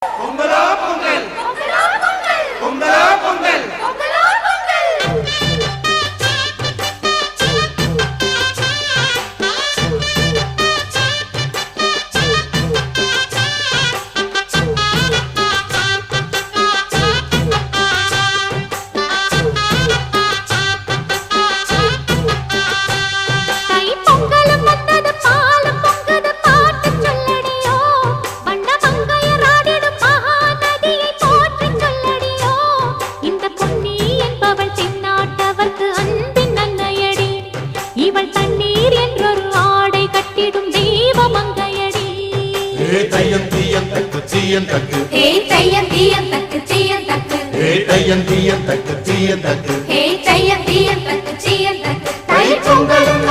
பொங்கலோ பொங்கல் பொங்கலோ பொங்கல் பொங்கலோ பொங்கல் பொங்கலோ பொங்கல். தக்கு ஹே தையம் தீயம் தக்கு சீயம் தக்கு ஹே தையம் தீயம் தக்கு சீயம் தக்கு ஹே தையம் தீயம் தக்கு சீயம் தக்கு தை பொங்கலும்